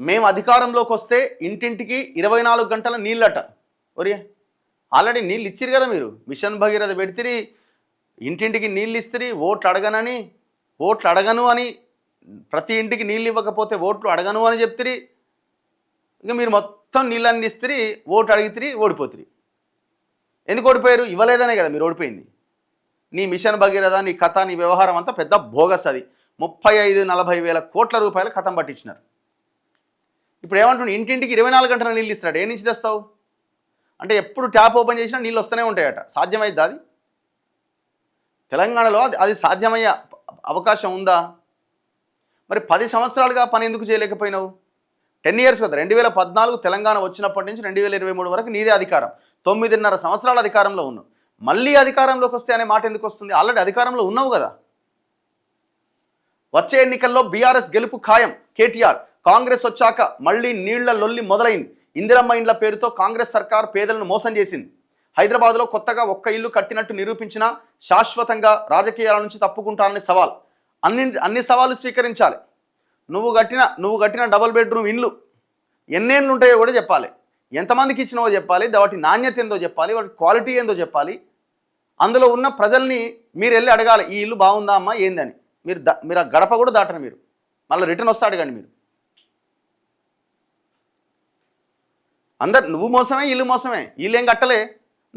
మేము అధికారంలోకి వస్తే ఇంటింటికి 24 గంటల నీళ్ళట. ఒరే ఆల్రెడీ నీళ్ళు ఇచ్చిరు కదా, మీరు మిషన్ భగీరథ పెడితిరి, ఇంటింటికి నీళ్ళు ఇస్తిరి, ఓట్లు అడగను అని ప్రతి ఇంటికి నీళ్ళు ఇవ్వకపోతే ఓట్లు అడగను అని చెప్తిరి. ఇక మీరు మొత్తం నీళ్ళన్ని ఇస్తిరి, ఓటు అడిగితిరి, ఓడిపోతిరి. ఎందుకు ఓడిపోయారు? ఇవ్వలేదనే కదా మీరు ఓడిపోయింది. నీ మిషన్ భగీరథ, నీ కథ, నీ వ్యవహారం అంతా పెద్ద బోగస్. అది 35-40 వేల కోట్ల రూపాయలు కథం పట్టించినారు. ఇప్పుడు ఏమంటుండే, ఇంటింటికి 24 గంటల నీళ్ళు ఇస్తున్నాడు. ఏ నుంచి తెస్తావు? అంటే ఎప్పుడు ట్యాప్ ఓపెన్ చేసినా నీళ్ళు వస్తూనే ఉంటాయట. సాధ్యమైద్దా అది? తెలంగాణలో అది సాధ్యమయ్యే అవకాశం ఉందా? మరి 10 సంవత్సరాలుగా పని ఎందుకు చేయలేకపోయినావు? 10 ఇయర్స్ కదా, 2014 తెలంగాణ వచ్చినప్పటి నుంచి 2023 వరకు నీదే అధికారం. 9.5 సంవత్సరాల అధికారంలో ఉన్నావు. మళ్ళీ అధికారంలోకి వస్తే అనే మాట ఎందుకు వస్తుంది? ఆల్రెడీ అధికారంలో ఉన్నావు కదా. వచ్చే ఎన్నికల్లో బీఆర్ఎస్ గెలుపు ఖాయం. కేటీఆర్, కాంగ్రెస్ వచ్చాక మళ్ళీ నీళ్ల లొల్లి మొదలైంది. ఇందిరమ్మ ఇండ్ల పేరుతో కాంగ్రెస్ సర్కార్ పేదలను మోసం చేసింది. హైదరాబాద్లో కొత్తగా ఒక్క ఇల్లు కట్టినట్టు నిరూపించినా శాశ్వతంగా రాజకీయాల నుంచి తప్పుకుంటానని సవాల్. అన్ని సవాళ్ళు స్వీకరించాలి. నువ్వు కట్టిన డబుల్ బెడ్రూమ్ ఇండ్లు ఎన్నేళ్ళు ఉంటాయో కూడా చెప్పాలి. ఎంతమందికి ఇచ్చినావో చెప్పాలి. వాటి నాణ్యత ఏందో చెప్పాలి. వాటి క్వాలిటీ ఏందో చెప్పాలి. అందులో ఉన్న ప్రజల్ని మీరు వెళ్ళి అడగాలి, ఈ ఇల్లు బాగుందా అమ్మా ఏందని. మీరు ఆ గడప కూడా దాటరు. మీరు మళ్ళీ రిటర్న్ వస్తే అడగండి. మీరు నువ్వు మోసమే, ఇల్లు మోసమే. ఇల్లు ఏం కట్టలే,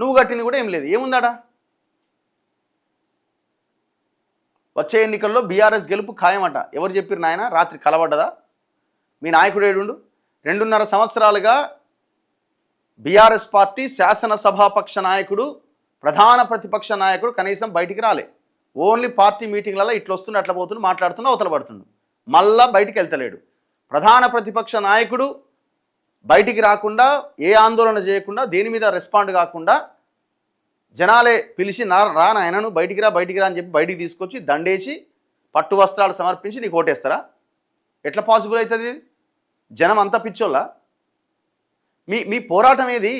నువ్వు కట్టింది కూడా ఏం లేదు. ఏముందాడా? వచ్చే ఎన్నికల్లో బీఆర్ఎస్ గెలుపు ఖాయమట. ఎవరు చెప్పారు నాయన? రాత్రి కలవడ్డదా? మీ నాయకుడు ఏడుండు? 2.5 సంవత్సరాలుగా బీఆర్ఎస్ పార్టీ శాసనసభాపక్ష నాయకుడు, ప్రధాన ప్రతిపక్ష నాయకుడు కనీసం బయటికి రాలే. ఓన్లీ పార్టీ మీటింగ్లలో ఇట్లా వస్తుండే, అట్లా పోతుండు, మాట్లాడుతుండు, అవతల పడుతుండు. మళ్ళా బయటికి వెళ్తలేడు. ప్రధాన ప్రతిపక్ష నాయకుడు బయటికి రాకుండా, ఏ ఆందోళన చేయకుండా, దేని మీద రెస్పాండ్ కాకుండా, జనాలే పిలిచి రా నాయనను బయటికి రా అని చెప్పి బయటికి తీసుకొచ్చి దండేసి పట్టు వస్త్రాలు సమర్పించి నీకు ఓటేస్తారా? ఎట్లా పాసిబుల్ అవుతుంది? జనం అంతా పిచ్చోళ్ళ? మీ పోరాటం ఏది?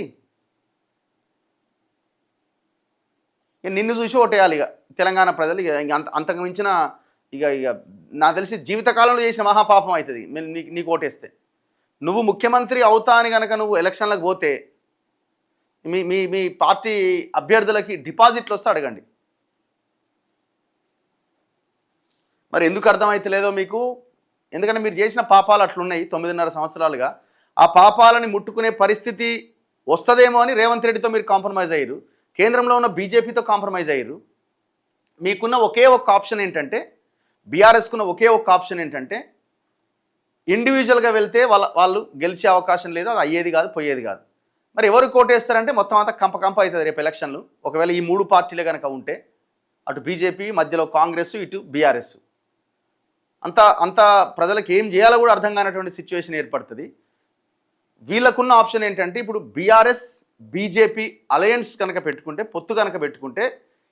నిన్ను చూసి ఓటేయాలి ఇక తెలంగాణ ప్రజలు. ఇక అంతకు మించిన ఇక నాకు తెలిసి జీవితకాలంలో చేసిన మహాపాపం అవుతుంది నీకు ఓటేస్తే. నువ్వు ముఖ్యమంత్రి అవుతా అని కనుక నువ్వు ఎలక్షన్లకు పోతే మీ పార్టీ అభ్యర్థులకి డిపాజిట్లు వస్తే అడగండి. మరి ఎందుకు అర్థమైతలేదో మీకు? ఎందుకంటే మీరు చేసిన పాపాలు అట్లున్నాయి 9.5 సంవత్సరాలుగా. ఆ పాపాలని ముట్టుకునే పరిస్థితి వస్తుందేమో అని రేవంత్ రెడ్డితో మీరు కాంప్రమైజ్ అయ్యారు. కేంద్రంలో ఉన్న బీజేపీతో కాంప్రమైజ్ అయ్యారు. మీకున్న ఒకే ఒక్క ఆప్షన్ ఏంటంటే, బీఆర్ఎస్కున్న ఒకే ఒక్క ఆప్షన్ ఏంటంటే, ఇండివిజువల్గా వెళ్తే వాళ్ళు గెలిచే అవకాశం లేదు, అది అయ్యేది కాదు, పోయేది కాదు. మరి ఎవరు కోటేస్తారంటే మొత్తం అంతా కంప అవుతుంది రేపు ఎలక్షన్లు. ఒకవేళ ఈ 3 పార్టీలే కనుక ఉంటే, అటు బీజేపీ, మధ్యలో కాంగ్రెస్, ఇటు బీఆర్ఎస్, అంత ప్రజలకు ఏం చేయాలో కూడా అర్థం కానటువంటి సిచ్యువేషన్ ఏర్పడుతుంది. వీళ్ళకున్న ఆప్షన్ ఏంటంటే, ఇప్పుడు బీఆర్ఎస్ బీజేపీ అలయన్స్ కనుక పెట్టుకుంటే, పొత్తు కనుక పెట్టుకుంటే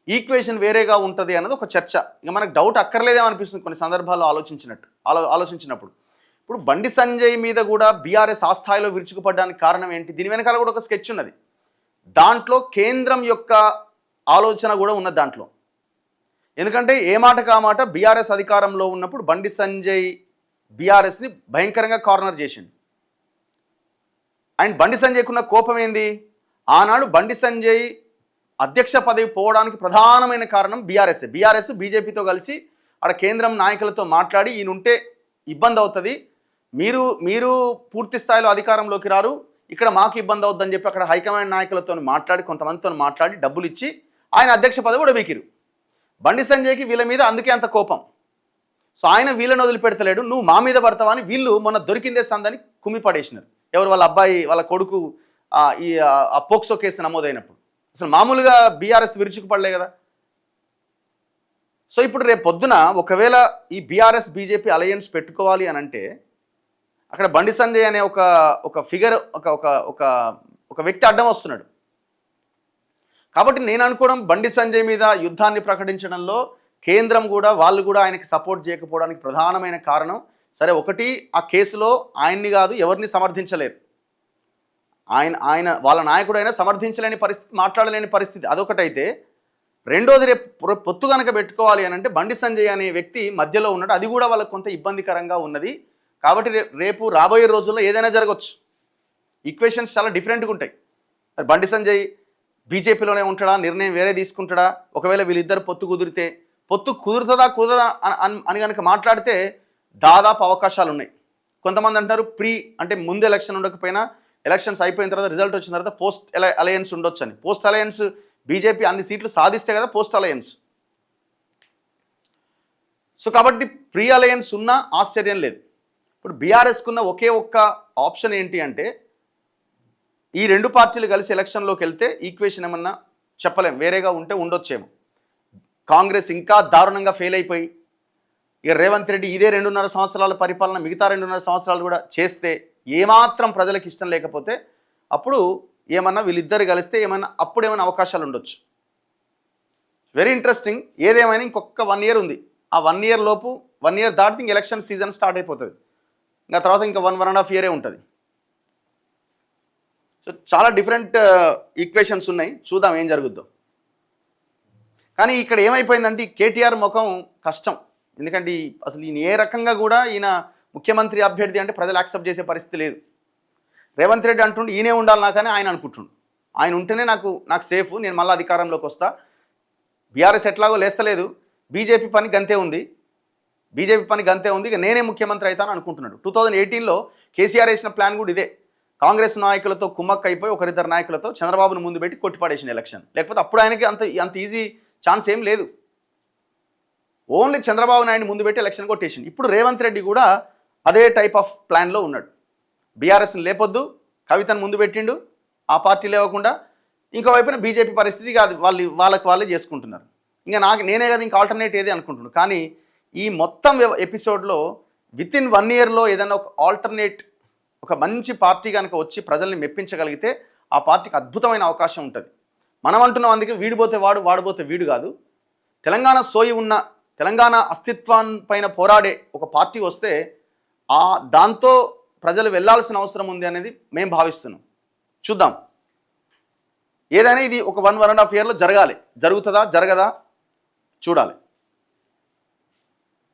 ఈక్వేషన్ వేరేగా ఉంటుంది అన్నది ఒక చర్చ. ఇక మనకు డౌట్ అక్కర్లేదేమో అనిపిస్తుంది కొన్ని సందర్భాల్లో ఆలోచించినప్పుడు. ఇప్పుడు బండి సంజయ్ మీద కూడా బీఆర్ఎస్ ఆ స్థాయిలో విరుచుకుపడడానికి కారణం ఏంటి? దీని వెనకాల కూడా ఒక స్కెచ్ ఉన్నది. దాంట్లో కేంద్రం యొక్క ఆలోచన కూడా ఉన్నది దాంట్లో. ఎందుకంటే ఏ మాట కామాట బీఆర్ఎస్ అధికారంలో ఉన్నప్పుడు బండి సంజయ్ బీఆర్ఎస్ని భయంకరంగా కార్నర్ చేసిండు. అండ్ బండి సంజయ్కున్న కోపం ఏంది? ఆనాడు బండి సంజయ్ అధ్యక్ష పదవి పోవడానికి ప్రధానమైన కారణం బీఆర్ఎస్ బీజేపీతో కలిసి అక్కడ కేంద్రం నాయకులతో మాట్లాడి, ఈయనుంటే ఇబ్బంది అవుతుంది, మీరు పూర్తి స్థాయిలో అధికారంలోకి రారు, ఇక్కడ మాకు ఇబ్బంది అవుతుందని చెప్పి అక్కడ హైకమాండ్ నాయకులతో మాట్లాడి, కొంతమందితో మాట్లాడి డబ్బులు ఇచ్చి ఆయన అధ్యక్ష పదవి కూడా బీకిరు. బండి సంజయ్కి వీళ్ళ మీద అందుకే అంత కోపం. సో ఆయన వీళ్ళని వదిలిపెడతలేడు, నువ్వు మా మీద పడతావా అని వీళ్ళు మొన్న దొరికిందే సందని కుమ్మి పడేసినారు. ఎవరు? వాళ్ళ అబ్బాయి, వాళ్ళ కొడుకు ఈ పోక్సో కేసు నమోదైనప్పుడు. అసలు మామూలుగా బీఆర్ఎస్ విరుచుకుపడలే కదా. సో ఇప్పుడు రేపు పొద్దున ఒకవేళ ఈ బీఆర్ఎస్ బీజేపీ అలయన్స్ పెట్టుకోవాలి అని అంటే, అక్కడ బండి సంజయ్ అనే ఒక ఫిగర్, ఒక వ్యక్తి అడ్డం వస్తున్నాడు. కాబట్టి నేను అనుకోవడం, బండి సంజయ్ మీద యుద్ధాన్ని ప్రకటించడంలో కేంద్రం కూడా, వాళ్ళు కూడా ఆయనకి సపోర్ట్ చేయకపోవడానికి ప్రధానమైన కారణం, సరే ఒకటి ఆ కేసులో ఆయన్ని కాదు ఎవరిని సమర్థించలేరు. ఆయన వాళ్ళ నాయకుడైనా సమర్థించలేని పరిస్థితి, మాట్లాడలేని పరిస్థితి, అదొకటైతే. రెండోది రేపు పొత్తు కనుక పెట్టుకోవాలి అని అంటే బండి సంజయ్ అనే వ్యక్తి మధ్యలో ఉన్నాడు. అది కూడా వాళ్ళకు కొంత ఇబ్బందికరంగా ఉన్నది. కాబట్టి రేపు రాబోయే రోజుల్లో ఏదైనా జరగవచ్చు. ఈక్వేషన్స్ చాలా డిఫరెంట్గా ఉంటాయి. మరి బండి సంజయ్ బీజేపీలోనే ఉంటాడా, నిర్ణయం వేరే తీసుకుంటాడా, ఒకవేళ వీళ్ళిద్దరు పొత్తు కుదిరితే పొత్తు కుదురుతుందా కుదరదా అని కనుక మాట్లాడితే దాదాపు అవకాశాలు ఉన్నాయి. కొంతమంది అంటారు అంటే ముందు ఎలక్షన్ ఉండకపోయినా ఎలక్షన్స్ అయిపోయిన తర్వాత రిజల్ట్ వచ్చిన తర్వాత పోస్ట్ అలయన్స్ ఉండొచ్చు అని. పోస్ట్ అలయన్స్ బీజేపీ అన్ని సీట్లు సాధిస్తే కదా పోస్ట్ అలయన్స్. సో కాబట్టి ప్రీ అలయన్స్ ఉన్నా ఆశ్చర్యం లేదు. ఇప్పుడు బీఆర్ఎస్కున్న ఒకే ఒక్క ఆప్షన్ ఏంటి అంటే ఈ రెండు పార్టీలు కలిసి ఎలక్షన్లోకి వెళ్తే ఈక్వేషన్ ఏమన్నా చెప్పలేం, వేరేగా ఉంటే ఉండొచ్చేమో. కాంగ్రెస్ ఇంకా దారుణంగా ఫెయిల్ అయిపోయి ఇక రేవంత్ రెడ్డి ఇదే 2.5 సంవత్సరాల పరిపాలన మిగతా 2.5 సంవత్సరాలు కూడా చేస్తే ఏమాత్రం ప్రజలకు ఇష్టం లేకపోతే అప్పుడు ఏమన్నా వీళ్ళిద్దరు కలిస్తే అప్పుడు ఏమైనా అవకాశాలు ఉండొచ్చు. Very interesting. ఏదేమైనా ఇంకొక 1 ఇయర్ ఉంది. ఆ 1 ఇయర్ లోపు 1 ఇయర్ దాటితే ఇంక ఎలక్షన్ సీజన్ స్టార్ట్ అయిపోతుంది. ఇంకా తర్వాత ఇంకా 1.5 ఇయరే ఉంటుంది. సో చాలా డిఫరెంట్ ఈక్వేషన్స్ ఉన్నాయి. చూద్దాం ఏం జరుగుద్దో. కానీ ఇక్కడ ఏమైపోయిందంటే కేటీఆర్ ముఖం కష్టం. ఎందుకంటే అసలు ఈయన ఏ రకంగా కూడా ఈయన ముఖ్యమంత్రి అభ్యర్థి అంటే ప్రజలు యాక్సెప్ట్ చేసే పరిస్థితి లేదు. రేవంత్ రెడ్డి అంటుండే ఈయనే ఉండాలి నాకని ఆయన అనుకుంటుండు. ఆయన ఉంటేనే నాకు సేఫ్, నేను మళ్ళీ అధికారంలోకి వస్తా. బీఆర్ఎస్ ఎట్లాగో లేస్తలేదు, బీజేపీ పని గంతే ఉంది, ఇక నేనే ముఖ్యమంత్రి అవుతాను అనుకుంటున్నాడు. 2018లో కేసీఆర్ వేసిన ప్లాన్ కూడా ఇదే. కాంగ్రెస్ నాయకులతో కుమ్మక్క అయిపోయి ఒకరిద్దరు నాయకులతో చంద్రబాబును ముందు పెట్టి కొట్టిపడేసిన ఎలక్షన్. లేకపోతే అప్పుడు ఆయనకి అంత ఈజీ ఛాన్స్ ఏం లేదు. ఓన్లీ చంద్రబాబు నాయుడు ముందు పెట్టి ఎలక్షన్ కొట్టేసింది. ఇప్పుడు రేవంత్ రెడ్డి కూడా అదే టైప్ ఆఫ్ ప్లాన్లో ఉన్నాడు. బీఆర్ఎస్ని లేపొద్దు, కవితను ముందు పెట్టిండు, ఆ పార్టీ లేవకుండా. ఇంకోవైపున బీజేపీ పరిస్థితి కాదు, వాళ్ళే చేసుకుంటున్నారు. ఇంకా నేనే కదా ఇంకా ఆల్టర్నేట్ ఏది అనుకుంటున్నాను. కానీ ఈ మొత్తం ఎపిసోడ్లో వితిన్ 1 ఇయర్లో ఏదైనా ఒక ఆల్టర్నేట్, ఒక మంచి పార్టీ కనుక వచ్చి ప్రజల్ని మెప్పించగలిగితే ఆ పార్టీకి అద్భుతమైన అవకాశం ఉంటుంది. మనం అంటున్నాం అందుకే వీడిపోతే వాడిపోతే వీడు కాదు. తెలంగాణ సోయి ఉన్న, తెలంగాణ అస్తిత్వం పైన పోరాడే ఒక పార్టీ వస్తే దాంతో ప్రజలు వెళ్లాల్సిన అవసరం ఉంది అనేది మేము భావిస్తున్నాం. చూద్దాం. ఏదైనా ఇది ఒక 1.5 ఇయర్లో జరగాలి. జరుగుతుందా జరగదా చూడాలి.